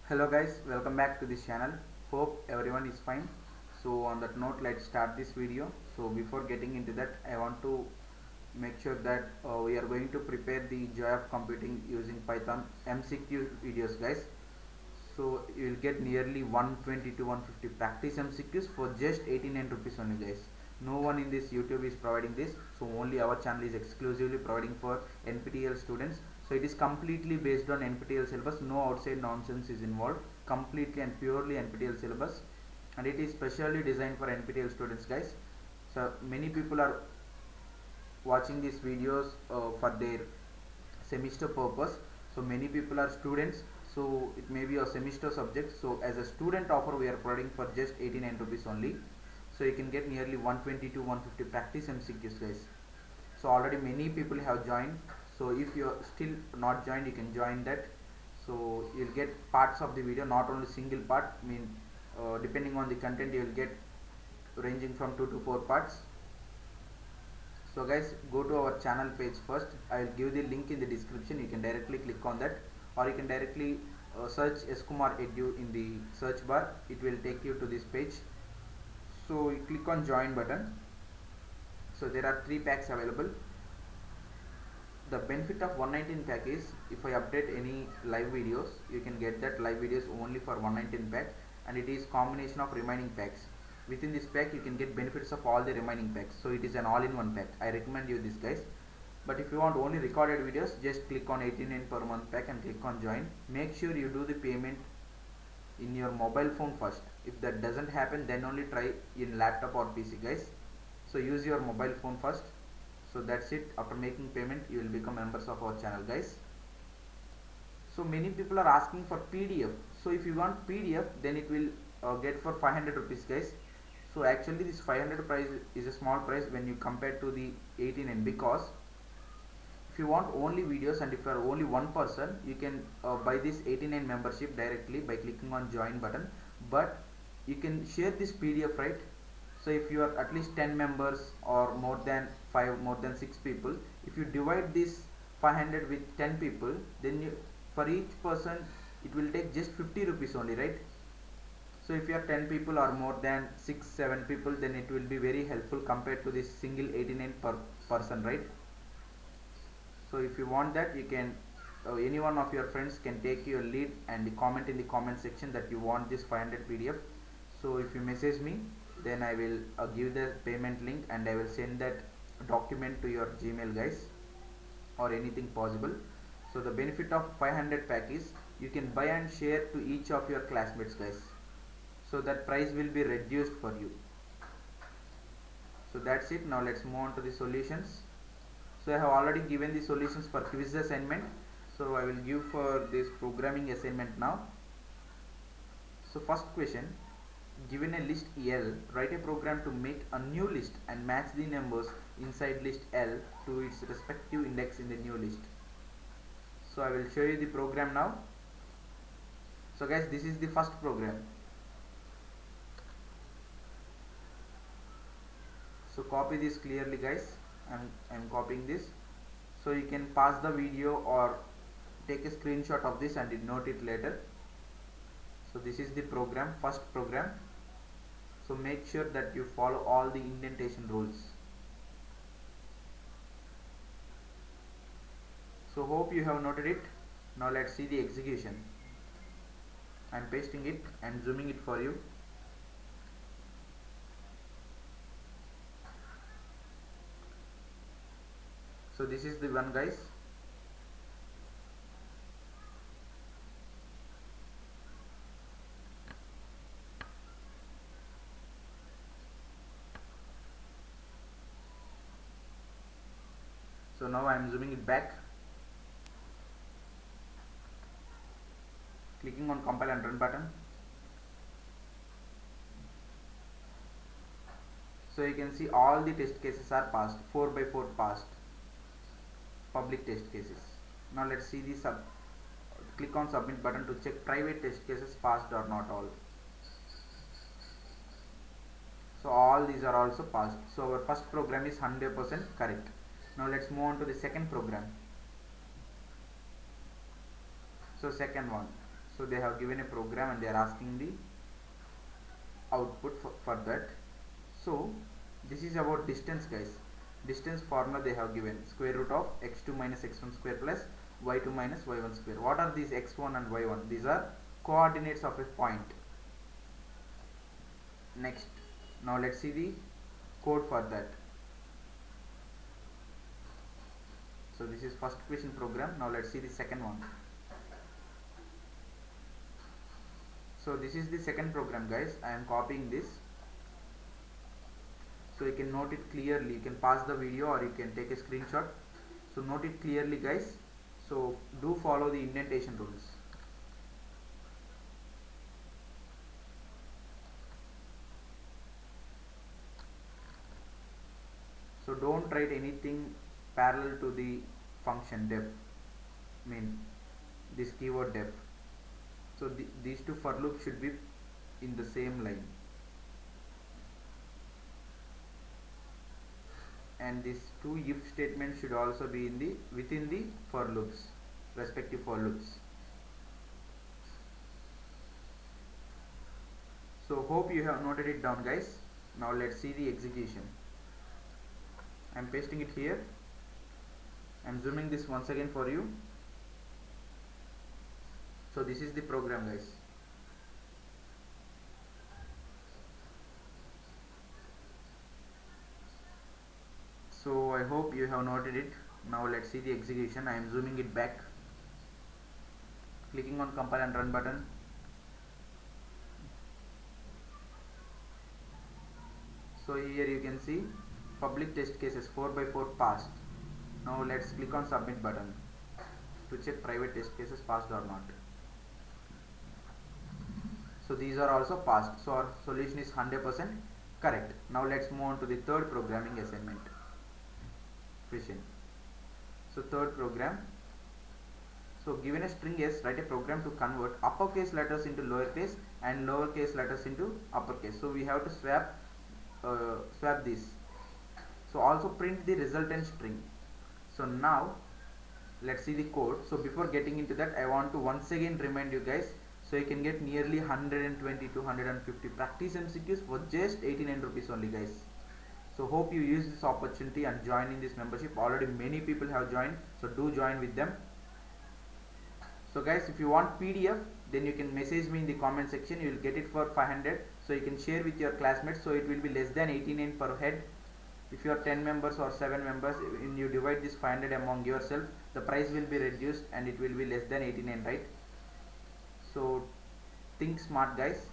Hello guys, welcome back to this channel. Hope everyone is fine. So on that note, let's start this video. So before getting into that, I want to make sure that we are going to prepare the joy of computing using Python MCQ videos, guys. So you will get nearly 120 to 150 practice MCQs for just 89 rupees only, guys. No one in this YouTube is providing this, so only our channel is exclusively providing for NPTEL students. So it is completely based on NPTEL syllabus, no outside nonsense is involved, completely and purely NPTEL syllabus, and it is specially designed for NPTEL students, guys. So many people are watching these videos for their semester purpose. So many people are students, so it may be a semester subject. So as a student offer, we are providing for just 89 rupees only. So you can get nearly 120 to 150 practice MCQs, guys. So already many people have joined, so if you are still not joined, you can join that. So you'll get parts of the video, not only single part. Depending on the content, you will get ranging from 2 to 4 parts. So guys, go to our channel page first. I will give the link in the description. You can directly click on that, or you can directly search Eskumar Edu in the search bar. It will take you to this page. So you click on join button. So there are 3 packs available. The benefit of 119 pack is, if I update any live videos, you can get that live videos only for 119 pack, and it is combination of remaining packs. Within this pack you can get benefits of all the remaining packs, so it is an all-in-one pack. I recommend you this, guys. But if you want only recorded videos, just click on 89 per month pack and click on join. Make sure you do the payment in your mobile phone first. If that doesn't happen, then only try in laptop or PC, guys. So use your mobile phone first. So that's it. After making payment, you will become members of our channel, guys. So many people are asking for PDF. So if you want PDF, then it will get for 500 rupees, guys. So actually this 500 price is a small price when you compare to the 89, because if you want only videos and if you are only one person, you can buy this 89 membership directly by clicking on join button. But you can share this PDF, right? So if you are at least 10 members or more than 5, more than 6 people, if you divide this 500 with 10 people, then for each person it will take just 50 rupees only, right? So if you are 10 people or more than 6-7 people, then it will be very helpful compared to this single 89 per person, right? So if you want that, you can any one of your friends can take your lead and comment in the comment section that you want this 500 PDF. So if you message me, then I will give the payment link and I will send that document to your Gmail, guys, or anything possible. So the benefit of 500 pack is you can buy and share to each of your classmates, guys. So that price will be reduced for you. So that's it. Now let's move on to the solutions. So I have already given the solutions for quiz assignment. So I will give for this programming assignment now. So first question, given a list L, write a program to make a new list and match the numbers inside list L to its respective index in the new list. So I will show you the program now. So guys, this is the first program. So copy this clearly, guys. I'm copying this. So you can pause the video or take a screenshot of this and note it later. So this is the program, first program. So make sure that you follow all the indentation rules. So hope you have noted it. Now let's see the execution. I'm pasting it and zooming it for you. So this is the one, guys. So now I am zooming it back, clicking on compile and run button. So you can see all the test cases are passed, 4 by 4 passed, public test cases. Now let's see the click on submit button to check private test cases passed or not all. So all these are also passed. So our first program is 100% correct. Now let's move on to the second program. So second one. So they have given a program and they are asking the output for that. So this is about distance, guys. Distance formula they have given: square root of x2 minus x1 square plus y2 minus y1 square. What are these x1 and y1? These are coordinates of a point. Next, now let's see the code for that. So this is first question program. Now let's see the second one. So this is the second program, guys. I am copying this so you can note it clearly. You can pause the video or you can take a screenshot. So note it clearly, guys. So do follow the indentation rules. So don't write anything parallel to the function def, this keyword def. So these two for loops should be in the same line, and these two if statements should also be in the within the for loops, respective for loops. So hope you have noted it down, guys. Now let's see the execution. I'm pasting it here. I'm zooming this once again for you. So this is the program, guys. So I hope you have noted it. Now let's see the execution. I am zooming it back, clicking on compile and run button. So here you can see public test cases 4x4 passed. Now let's click on submit button to check private test cases passed or not. So these are also passed. So our solution is 100% correct. Now let's move on to the third programming assignment question. So third program. So given a string S, write a program to convert uppercase letters into lowercase and lowercase letters into uppercase. So we have to swap this. So also print the resultant string. So now let's see the code. So before getting into that, I want to once again remind you guys, so you can get nearly 120 to 150 practice MCQs for just 89 rupees only, guys. So hope you use this opportunity and join in this membership. Already many people have joined, so do join with them. So guys, if you want PDF, then you can message me in the comment section. You will get it for 500. So you can share with your classmates. So it will be less than 89 per head. If you are 10 members or 7 members, when you divide this 500 among yourself, the price will be reduced and it will be less than 89, right? So think smart, guys.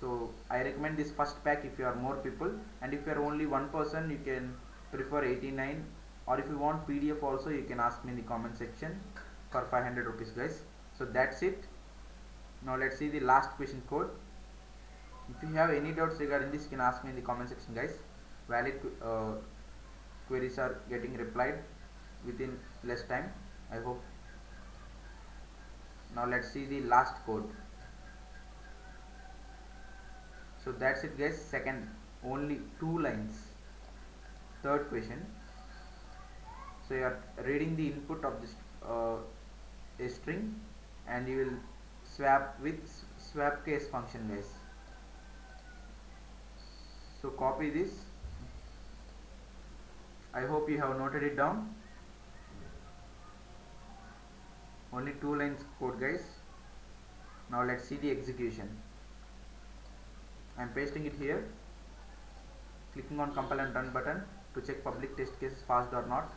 So I recommend this first pack if you are more people, and if you are only one person, you can prefer 89, or if you want PDF also, you can ask me in the comment section for 500 rupees, guys. So that's it. Now let's see the last question code. If you have any doubts regarding this, you can ask me in the comment section, guys. Valid queries are getting replied within less time, I hope. Now let's see the last code. So that's it, guys. Second, only 2 lines. Third question. So you are reading the input of this a string, and you will swap with swap case function, guys. So copy this. I hope you have noted it down. Only 2 lines code, guys. Now let's see the execution. I am pasting it here, clicking on compile and run button to check public test cases passed or not.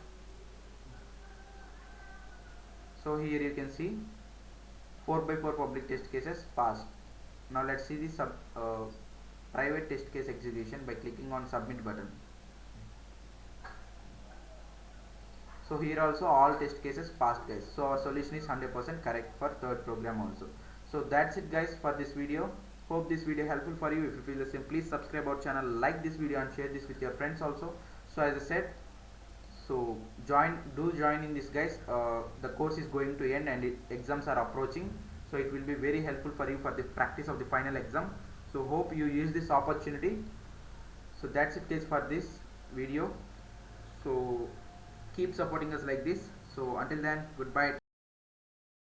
So here you can see 4x4 public test cases passed. Now let's see the private test case execution by clicking on submit button. So here also all test cases passed, guys. So our solution is 100% correct for third program also. So that's it, guys, for this video. Hope this video helpful for you. If you feel the same, please subscribe our channel, like this video and share this with your friends also. So as I said, so do join in this, guys. The course is going to end and exams are approaching, so it will be very helpful for you for the practice of the final exam. So hope you use this opportunity. So that's it, guys, for this video. So keep supporting us like this. So until then, goodbye.